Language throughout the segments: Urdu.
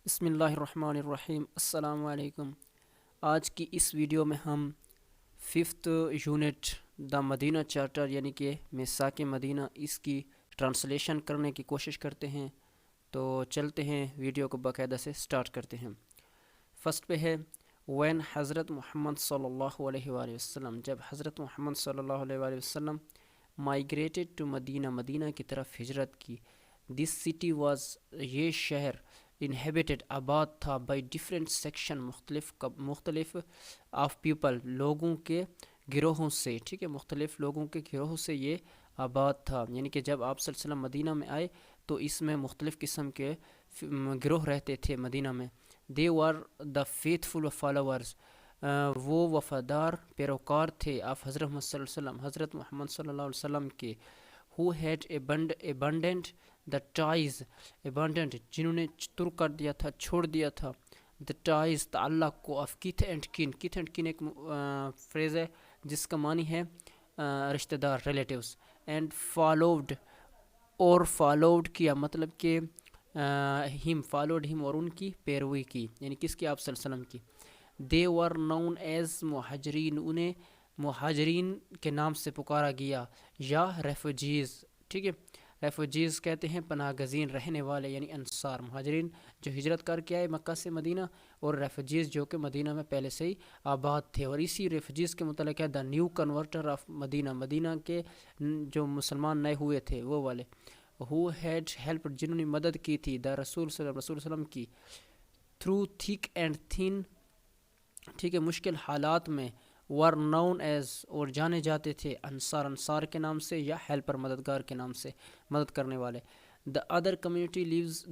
بسم اللہ الرحمن الرحیم، السلام علیکم۔ آج کی اس ویڈیو میں ہم ففتھ یونٹ دا مدینہ چارٹر یعنی کہ میثاق مدینہ اس کی ٹرانسلیشن کرنے کی کوشش کرتے ہیں۔ تو چلتے ہیں، ویڈیو کو باقاعدہ سے سٹارٹ کرتے ہیں۔ فرسٹ پہ ہے وین حضرت محمد صلی اللہ علیہ وآلہ وسلم، جب حضرت محمد صلی اللہ علیہ وآلہ وسلم مائیگریٹڈ ٹو مدینہ، مدینہ کی طرف ہجرت کی۔ دس سٹی واز، یہ شہر انہیبیٹڈ، آباد تھا، بائی ڈفرینٹ سیکشن، مختلف آف پیپل، لوگوں کے گروہوں سے، ٹھیک ہے، مختلف لوگوں کے گروہوں سے یہ آباد تھا۔ یعنی کہ جب آپ صلی اللہ علیہ وسلم مدینہ میں آئے تو اس میں مختلف قسم کے گروہ رہتے تھے مدینہ میں۔ دے ور دا فیتھفل فالوورز، وہ وفادار پیروکار تھے آپ حضرت محمد صلی اللہ علیہ وسلم، حضرت محمد صلی اللہ علیہ وسلم کے۔ who had abandoned the ties، abandoned جنہوں نے تر کر دیا تھا، چھوڑ دیا تھا، the ties تعلق کو، of kith and kin، kith and kin ایک فریز ہے جس کا معنی ہے رشتہ دار، ریلیٹیوز، and followed، اور followed کیا مطلب کہ followed him، اور ان کی پیروی کی، یعنی کس کی؟ آپ صلی اللہ علیہ وسلم کی۔ they were known as مہاجرین، انہیں مہاجرین کے نام سے پکارا گیا، یا ریفوجیز، ٹھیک ہے، ریفوجیز کہتے ہیں پناہ گزین رہنے والے، یعنی انصار، مہاجرین جو ہجرت کر کے آئے مکہ سے مدینہ، اور ریفوجیز جو کہ مدینہ میں پہلے سے ہی آباد تھے۔ اور اسی ریفوجیز کے متعلق ہے دا نیو کنورٹر آف مدینہ، مدینہ کے جو مسلمان نئے ہوئے تھے وہ والے۔ who had helped، جنہوں نے مدد کی تھی، دا رسول صلی اللہ علیہ وسلم کی، through thick and thin، ٹھیک ہے، مشکل حالات میں، were known as، اور جانے جاتے تھے انصار، انصار کے نام سے، یا ہیلپر، مددگار کے نام سے، مدد کرنے والے۔ the other community lives،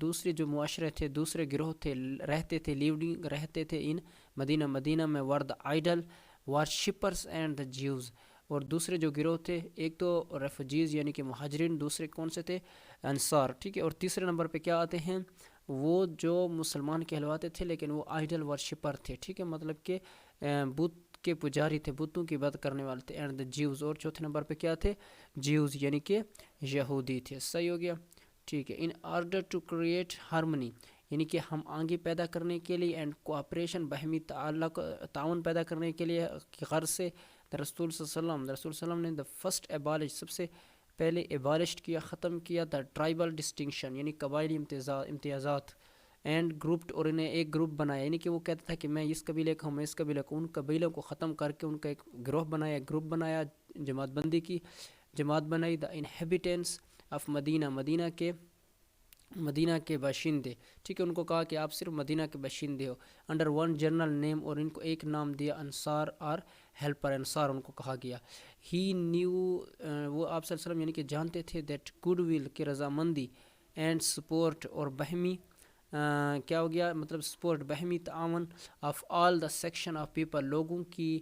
دوسری جو معاشرے تھے، دوسرے گروہ تھے، رہتے تھے، لیونگ رہتے تھے ان مدینہ، مدینہ میں، were the idol worshippers and the Jews، اور دوسرے جو گروہ تھے، ایک تو ریفوجیز یعنی کہ مہاجرین، دوسرے کون سے تھے؟ انصار، ٹھیک ہے۔ اور تیسرے نمبر پہ کیا آتے ہیں؟ وہ جو مسلمان کہلواتے تھے لیکن وہ آئیڈل ورشپر تھے، ٹھیک ہے، مطلب کہ بت کے پجاری تھے، بتوں کی عبادت کرنے والے تھے، اینڈ دا جیوز، اور چوتھے نمبر پہ کیا تھے؟ جیوز یعنی کہ یہودی تھے۔ صحیح ہو گیا، ٹھیک ہے۔ In order to create harmony, یعنی کہ ہم آگے پیدا کرنے کے لیے، اینڈ کوآپریشن، باہمی تعاون پیدا کرنے کے لیے کی غرض سے، رسول صلی اللہ علیہ وسلم، رسول صلی اللہ علیہ وسلم نے دا فرسٹ ایبالش، سب سے پہلے ایبالشڈ کیا، ختم کیا، دا ٹرائبل ڈسٹنکشن، یعنی قبائلی امتیازات، اینڈ گروپڈ، اور انہیں ایک گروپ بنایا، یعنی کہ وہ کہتا تھا کہ میں اس قبیلے کا ہوں، میں اس قبیلے کا، ان قبیلوں کو ختم کر کے ان کا ایک گروہ بنایا، گروپ بنایا، جماعت بندی کی، جماعت بنائی، دا انہیبیٹنس آف مدینہ، مدینہ کے باشندے، ٹھیک ہے، ان کو کہا کہ آپ صرف مدینہ کے باشندے ہو، انڈر ون جنرل نیم، اور ان کو ایک نام دیا، انصار اور ہیلپر، انصار ان کو کہا گیا۔ ہی نیو، وہ آپ صلی اللہ علیہ وسلم یعنی کہ جانتے تھے، دیٹ گڈ ول، کی رضامندی، اینڈ سپورٹ، اور بہمی کیا ہو گیا مطلب سپورٹ، بہمی تعاون، of all the section of people, لوگوں کی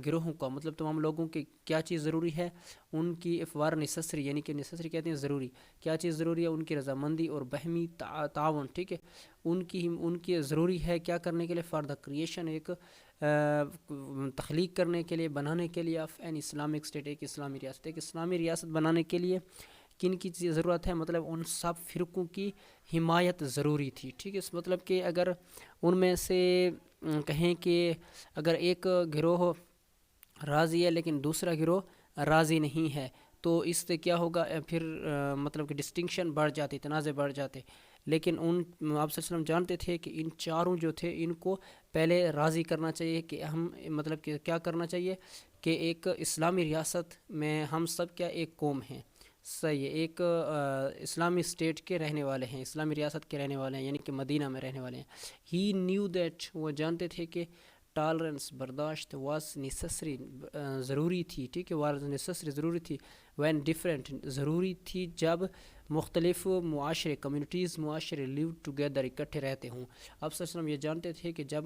گروہوں کا، مطلب تمام لوگوں کی کیا چیز ضروری ہے؟ ان کی افوار نیسسری، یعنی کہ نیسسری کہتے ہیں ضروری، کیا چیز ضروری ہے؟ ان کی رضامندی اور بہمی تعاون، ٹھیک ہے، ان کی ضروری ہے کیا کرنے کے لیے؟ فار دا کریشن، ایک تخلیق کرنے کے لیے، بنانے کے لیے، آف این اسلامک اسٹیٹ، ایک اسلامی ریاست، ایک اسلامی ریاست بنانے کے لیے کن کی چیز ضرورت ہے؟ مطلب ان سب فرقوں کی حمایت ضروری تھی، ٹھیک ہے، اس مطلب کہ اگر ان میں سے کہیں کہ اگر ایک گروہ راضی ہے لیکن دوسرا گروہ راضی نہیں ہے تو اس سے کیا ہوگا؟ پھر مطلب کہ ڈسٹنکشن بڑھ جاتی، تنازع بڑھ جاتے، لیکن آپ صلی اللہ علیہ وسلم جانتے تھے کہ ان چاروں جو تھے ان کو پہلے راضی کرنا چاہیے، کہ ہم مطلب کہ کیا کرنا چاہیے کہ ایک اسلامی ریاست میں ہم سب کیا ایک قوم ہیں، صحیح ہے، ایک اسلامی اسٹیٹ کے رہنے والے ہیں، اسلامی ریاست کے رہنے والے ہیں، یعنی کہ مدینہ میں رہنے والے ہیں۔ ہی نیو دیٹ، وہ جانتے تھے کہ ٹالرنس، برداشت، واز نیسسری، ضروری تھی، ٹھیک ہے، واز نیسسری، ضروری تھی، وین ڈفرینٹ، ضروری تھی جب مختلف معاشرے، کمیونٹیز، معاشرے، لیو ٹوگیدر، اکٹھے رہتے ہوں۔ آپ صلی اللہ علیہ وسلم یہ جانتے تھے کہ جب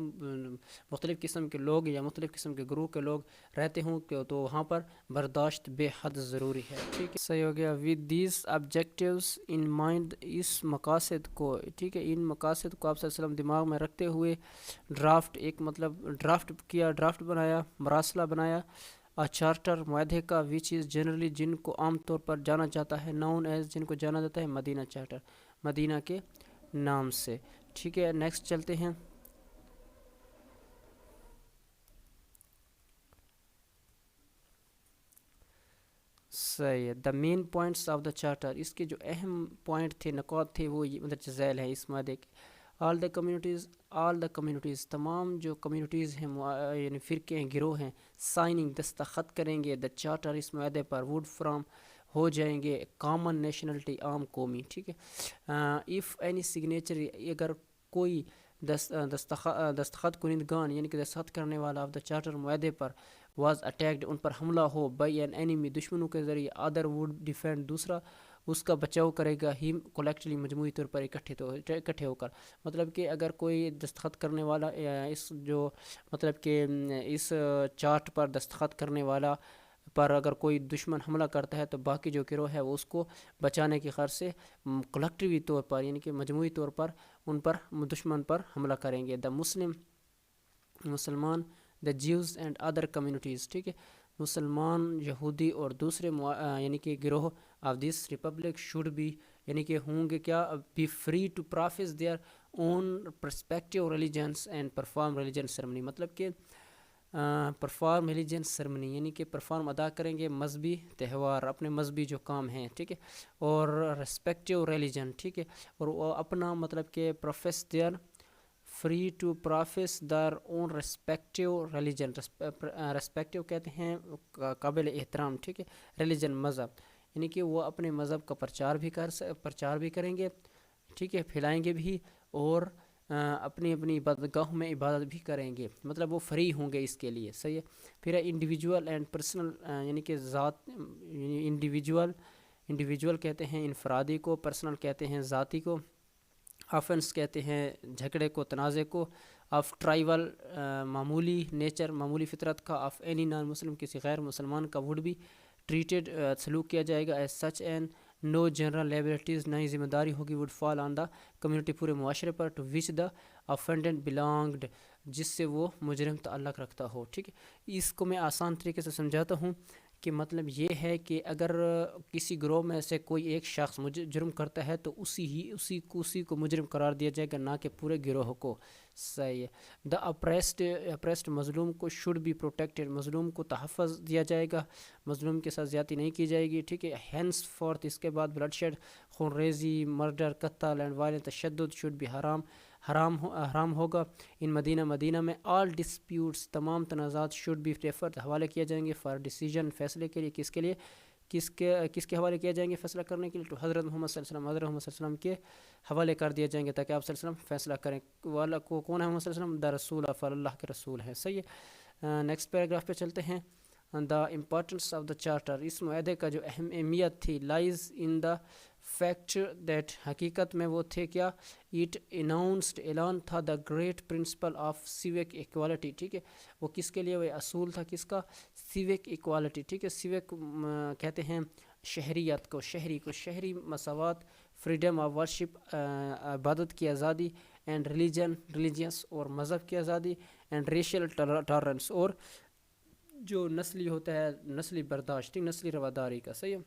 مختلف قسم کے لوگ یا مختلف قسم کے گروہ کے لوگ رہتے ہوں تو وہاں پر برداشت بے حد ضروری ہے، ٹھیک ہے، صحیح ہو گیا۔ With these objectives in mind, اس مقاصد کو، ٹھیک ہے، ان مقاصد کو آپ صلی اللہ علیہ وسلم دماغ میں رکھتے ہوئے ڈرافٹ، ایک مطلب ڈرافٹ کیا، ڈرافٹ بنایا، مراسلہ بنایا، چارٹر، معاہدے کا، وچ از جنرلی، جن کو عام طور پر جانا جاتا ہے، ناؤن ایز، جن کو جانا جاتا ہے مدینہ چارٹر، مدینہ کے نام سے. ٹھیک ہے نیکسٹ چلتے ہیں. صحیح ہے. The main points of the charter, اس کے جو اہم پوائنٹ تھے، نکات تھے، وہ مندرجہ ذیل ہیں اس مادے کے. آل دا کمیونٹیز تمام جو کمیونٹیز ہیں، یعنی فرقے ہیں، گروہ ہیں، سائننگ دستخط کریں گے دا چارٹر اس معاہدے پر، ووڈ فرام ہو جائیں گے کامن نیشنلٹی عام قومی. ٹھیک ہے. ایف اینی سگنیچر، اگر کوئی دستخط کنندگان یعنی کہ دستخط کرنے والا آف دا چارٹر معاہدے پر واز اٹیکڈ، ان پر حملہ ہو، بائی این اینیمی دشمنوں کے ذریعے، ادر ووڈ ڈیفینڈ دوسرا اس کا بچاؤ کرے گا، ہیم کولیکٹلی مجموعی طور پر اکٹھے ہو کر. مطلب کہ اگر کوئی دستخط کرنے والا اس جو مطلب کہ اس چارٹ پر دستخط کرنے والا پر اگر کوئی دشمن حملہ کرتا ہے تو باقی جو گروہ ہے وہ اس کو بچانے کی غرض سے کولیکٹیوی طور پر یعنی کہ مجموعی طور پر ان پر دشمن پر حملہ کریں گے. دا مسلمان، the Jews and other communities. ٹھیک ہے. مسلمان، یہودی اور دوسرے یعنی کہ گروہ of this republic should be یعنی کہ ہوں گے کیا، be free to profess their own perspective religions and perform religion ceremony. مطلب کہ پرفارم ریلیجن سرمنی یعنی کہ پرفارم ادا کریں گے مذہبی تہوار، اپنے مذہبی جو کام ہیں. ٹھیک ہے. اور ریسپیکٹیو ریلیجن. ٹھیک ہے. اور وہ اپنا مطلب کہ profess their free to profess their own respective religion. Respective کہتے ہیں قابل احترام. ٹھیک ہے. ریلیجن مذہب یعنی کہ وہ اپنے مذہب کا پرچار بھی کریں گے. ٹھیک ہے. پھیلائیں گے بھی، اور اپنی عبادت گاہوں میں عبادت بھی کریں گے. مطلب وہ فری ہوں گے اس کے لیے. صحیح ہے. پھر ہے انڈیویجول اینڈ پرسنل یعنی کہ ذات، انڈیویجول کہتے ہیں انفرادی کو، پرسنل کہتے ہیں ذاتی کو، آفنس کہتے ہیں جھگڑے کو، تنازع کو، آف ٹرائیول معمولی نیچر، معمولی فطرت کا، آف اینی نان مسلم کسی غیر مسلمان کا، وڈ بھی ٹریٹڈ سلوک کیا جائے گا as such and no general liabilities, نہ ہی ذمہ داری ہوگی، would fall on the community پورے معاشرے پر، ٹو وچ دا افینڈنٹ بلانگڈ جس سے وہ مجرم تعلق رکھتا ہو. ٹھیک ہے. اس کو میں آسان طریقے سے سمجھاتا ہوں کہ مطلب یہ ہے کہ اگر کسی گروہ میں سے کوئی ایک شخص جرم کرتا ہے تو اسی کو مجرم قرار دیا جائے گا، نہ کہ پورے گروہ کو. صحیح ہے. دا اپریسڈ مظلوم کو شوڈ بی پروٹیکٹڈ، مظلوم کو تحفظ دیا جائے گا، مظلوم کے ساتھ زیادتی نہیں کی جائے گی. ٹھیک ہے. ہینس فورتھ اس کے بعد بلڈ شیڈ، خون ریزی، مرڈر، قتل اینڈ وائلنٹ تشدد شوڈ بی حرام ہوگا. ان مدینہ میں آل ڈسپیوٹس تمام تنازعات شوڈ بی ریفرڈ حوالے کیا جائیں گے، فار ڈیسیجن فیصلے کے لیے. کس کے حوالے کیا جائیں گے فیصلہ کرنے کے لیے؟ تو حضرت محمد صلی اللہ علیہ وسلم، حضرت محمد صلی اللہ علیہ وسلم کے حوالے کر دیا جائیں گے تاکہ آپ صلی اللہ علیہ وسلم فیصلہ کریں. والا کو کون ہے محمد صلی اللہ علیہ وسلم؟ دا رسول آف اللہ کے رسول ہیں. صحیح ہے. نیکسٹ پیراگراف پہ چلتے ہیں. The importance of the charter, اس معاہدے کا جو اہمیت تھی، لائز ان دا فیکٹ دیٹ حقیقت میں وہ تھے کیا، اٹ اناؤنسڈ اعلان تھا، the great principle of civic equality. ٹھیک ہے. وہ کس کے لیے وہ اصول تھا، کس کا؟ Civic equality. ٹھیک ہے. سیوک کہتے ہیں شہریت کو، شہری مساوات، فریڈم آف ورشپ عبادت کی آزادی، اینڈ ریلیجنس اور مذہب کی آزادی، اینڈ ریشل ٹالرنس اور جو نسلی ہوتا ہے نسلی برداشت، نسلی رواداری کا. صحیح ہے.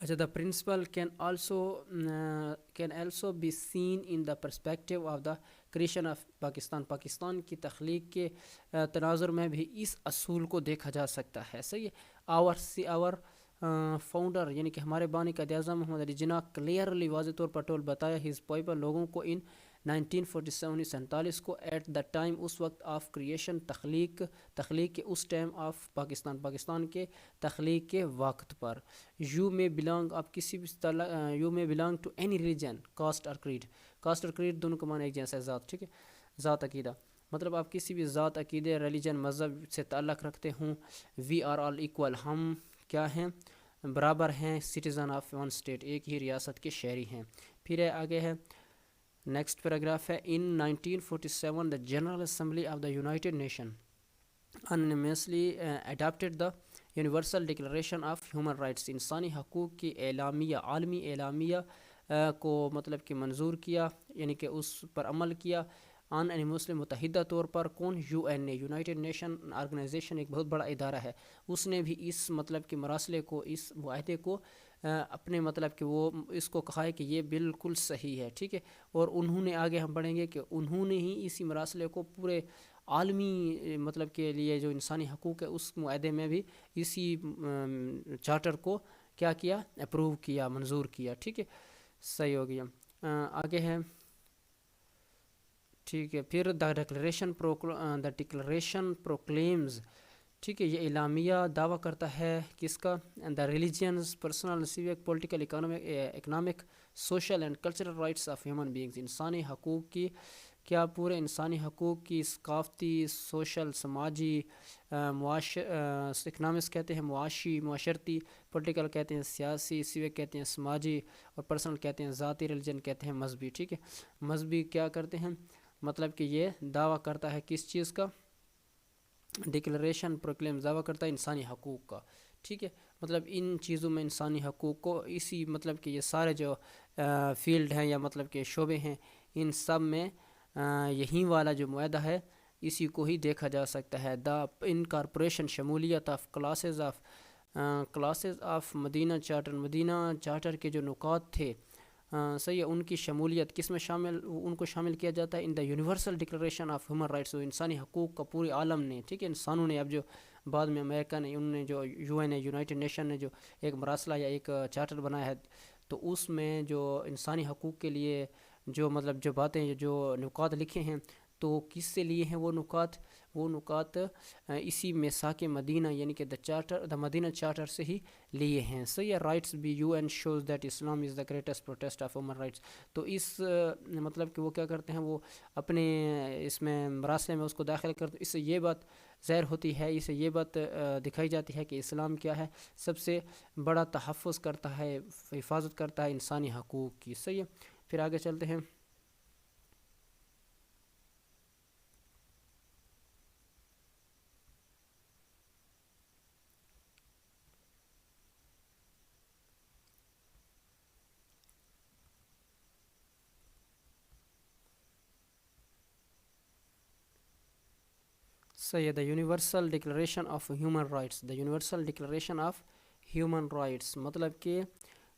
اچھا. The principle can also be seen in the perspective of the creation of Pakistan کی تخلیق کے تناظر میں بھی اس اصول کو دیکھا جا سکتا ہے. صحیح ہے. آور فاؤنڈر یعنی کہ ہمارے بانی قائد اعظم محمد علی جناح کلیئرلی واضح طور پر ٹول بتایا ہز پیپل لوگوں کو ان 1947 کو، ایٹ دا ٹائم اس وقت، آف کریشن تخلیق کے اس ٹائم، آف پاکستان کے تخلیق کے وقت پر. یو میں بلانگ، آپ کسی بھی یو میں belong to any religion, caste اور کریڈ دونوں کا معنی ایک جیسا ہے، ذات. ٹھیک ہے. ذات، عقیدہ، مطلب آپ کسی بھی ذات، عقیدے، ریلیجن، مذہب سے تعلق رکھتے ہوں. وی آر آل ایکول، ہم کیا ہیں؟ برابر ہیں. سٹیزن آف ون اسٹیٹ، ایک ہی ریاست کے شہری ہیں. پھر آگے ہے نیکسٹ پیراگراف ہے. ان 1947 the general assembly of the United nation unanimously adopted the universal declaration of human rights, انسانی حقوق کی اعلامیہ، عالمی اعلامیہ کو مطلب کہ منظور کیا، یعنی کہ اس پر عمل کیا. مسلم متحدہ طور پر. کون؟ UN نے، یونائٹڈ نیشن آرگنائزیشن ایک بہت بڑا ادارہ ہے، اس نے بھی اس مطلب کہ مراسلے کو، اس معاہدے کو اپنے مطلب کہ وہ اس کو کہا ہے کہ یہ بالکل صحیح ہے، ٹھیک ہے، اور انہوں نے آگے ہم پڑھیں گے کہ انہوں نے ہی اسی مراسلے کو پورے عالمی مطلب کے لیے جو انسانی حقوق ہے اس معاہدے میں بھی اسی چارٹر کو کیا کیا، اپروو کیا، منظور کیا، ٹھیک ہے، صحیح ہو گیا۔ آگے ہے، ٹھیک ہے، پھر دا ڈکلریشن پروکلیمز، ٹھیک ہے، یہ اعلامیہ دعویٰ کرتا ہے کس کا، the religions, personal, civic, political, economic, social and cultural rights of human beings, انسانی حقوق کی، کیا پورے انسانی حقوق کی ثقافتی، سوشل، سماجی، اکنامکس کہتے ہیں معاشی، معاشرتی، پولیٹیکل کہتے ہیں سیاسی، سیوک کہتے ہیں سماجی، اور پرسنل کہتے ہیں ذاتی، ریلیجن کہتے ہیں مذہبی، ٹھیک ہے، مذہبی کیا کرتے ہیں، مطلب کہ یہ دعویٰ کرتا ہے کس چیز کا، ڈکلریشن پروکلیم دعویٰ کرتا ہے انسانی حقوق کا، ٹھیک ہے، مطلب ان چیزوں میں انسانی حقوق کو اسی مطلب کہ یہ سارے جو فیلڈ ہیں یا مطلب کہ شعبے ہیں ان سب میں یہی والا جو معاہدہ ہے اسی کو ہی دیکھا جا سکتا ہے۔ دا انکارپوریشن، شمولیت of clauses of Medina charter, Medina charter کے جو نکات تھے، صحیح ہے، ان کی شمولیت کس میں شامل، ان کو شامل کیا جاتا ہے in the universal declaration of human rights, انسانی حقوق کا پورے عالم نے، ٹھیک ہے، انسانوں نے، اب جو بعد میں امریکہ نے، انہوں نے جو یو این ہے، یونائٹڈ نیشن نے جو ایک مراسلہ یا ایک چارٹر بنایا ہے تو اس میں جو انسانی حقوق کے لیے جو مطلب جو باتیں، جو نکات لکھے ہیں تو کس سے لیے ہیں وہ نکات، اسی میثاق مدینہ یعنی کہ دا مدینہ چارٹر سے ہی لیے ہیں، صحیح ہے۔ Rights by U N shows that Islam is the greatest protest of human rights, تو اس مطلب کہ وہ کیا کرتے ہیں، وہ اپنے اس میں مراسلے میں اس کو داخل کرتے، اس سے یہ بات ظاہر ہوتی ہے، اس سے یہ بات دکھائی جاتی ہے کہ اسلام کیا ہے، سب سے بڑا تحفظ کرتا ہے، حفاظت کرتا ہے انسانی حقوق کی، صحیح ہے۔ پھر آگے چلتے ہیں، صحیح ہے، دا universal declaration of human rights, the universal declaration of human rights مطلب کہ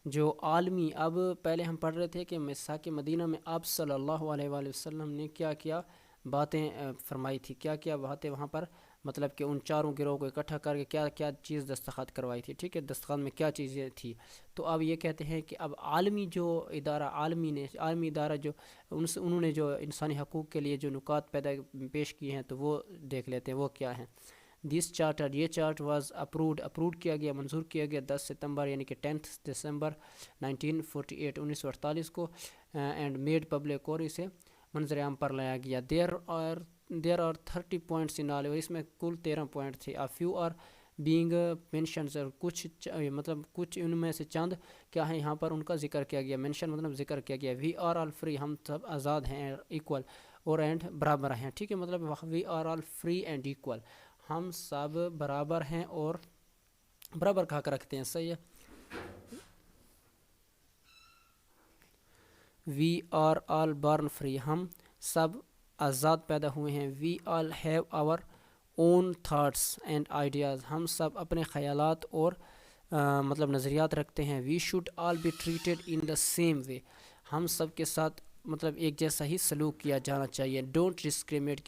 جو عالمی، اب پہلے ہم پڑھ رہے تھے کہ میثاق مدینہ میں آپ صلی اللہ علیہ وآلہ وسلم نے کیا کیا باتیں فرمائی تھی، کیا کیا باتیں وہاں پر مطلب کہ ان چاروں گروہ کو اکٹھا کر کے کیا کیا چیز دستخط کروائی تھی، ٹھیک ہے، دستخط میں کیا چیزیں تھی، تو اب یہ کہتے ہیں کہ اب عالمی جو ادارہ، عالمی ادارہ جو انہوں نے جو انسانی حقوق کے لیے جو نکات پیش کیے ہیں تو وہ دیکھ لیتے ہیں وہ کیا ہیں۔ دس چارٹر، یہ چارٹ واز اپروڈ کیا گیا، منظور کیا گیا 10 ستمبر یعنی کہ 10 دسمبر 1948 1948 کو، اینڈ میڈ پبلک، اور اسے منظر عام پر لایا گیا۔ دیر آر 30 پوائنٹس ان آل، اور اس میں کل 13 پوائنٹ تھے۔ آ فیو آر بینگ مینشنز، اور کچھ مطلب کچھ ان میں سے چند کیا ہیں یہاں پر ان کا ذکر کیا گیا، مینشن مطلب ذکر کیا گیا۔ وی آر آل فری، ہم سب آزاد ہیں، ایکول اور اینڈ برابر ہیں، ٹھیک ہے، مطلب we are all free and equal, ہم سب برابر ہیں اور برابر کا حق رکھتے ہیں، صحیح ہے۔ وی آر آل بارن فری، ہم سب آزاد پیدا ہوئے ہیں۔ We all have our own thoughts and ideas, ہم سب اپنے خیالات اور مطلب نظریات رکھتے ہیں۔ We should all be treated in the same way, ہم سب کے ساتھ مطلب ایک جیسا ہی سلوک کیا جانا چاہیے۔ ڈونٹ ڈسکریمنیٹ،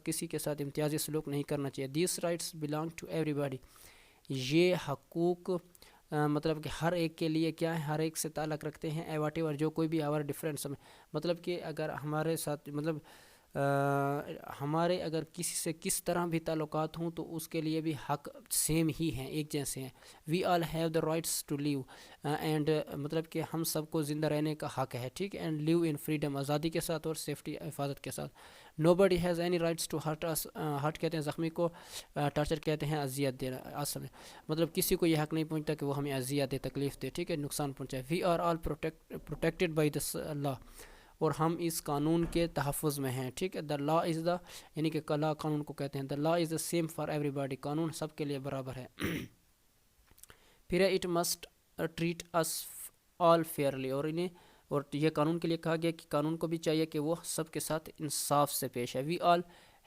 کسی کے ساتھ امتیازی سلوک نہیں کرنا چاہیے۔ دیس رائٹس بلانگ ٹو ایوری باڈی، یہ حقوق مطلب کہ ہر ایک کے لیے کیا ہے، ہر ایک سے تعلق رکھتے ہیں، واٹ ایور جو کوئی بھی آور ڈفرینس، مطلب کہ اگر ہمارے ساتھ مطلب ہمارے اگر کسی سے کس طرح بھی تعلقات ہوں تو اس کے لیے بھی حق سیم ہی ہیں، ایک جیسے ہیں۔ We all have the rights to live and, مطلب کہ ہم سب کو زندہ رہنے کا حق ہے، ٹھیک ہے، اینڈ لیو ان فریڈم، آزادی کے ساتھ اور سیفٹی، حفاظت کے ساتھ۔ Nobody has any rights to hurt us, hurt کہتے ہیں زخمی کو، ٹارچر کہتے ہیں اذیت دینا، اصل مطلب کسی کو یہ حق نہیں پہنچتا کہ وہ ہمیں اذیت دے، تکلیف دے، ٹھیک ہے، نقصان پہنچائے۔ We are all protected by this law, اور ہم اس قانون کے تحفظ میں ہیں، ٹھیک ہے۔ دا لا از دا، یعنی کہ لا قانون کو کہتے ہیں، the law is the same for ایوری باڈی، قانون سب کے لیے برابر ہے۔ پھر it must treat us all fairly, اور یہ قانون کے لیے کہا گیا کہ قانون کو بھی چاہیے کہ وہ سب کے ساتھ انصاف سے پیش ہے۔ وی آل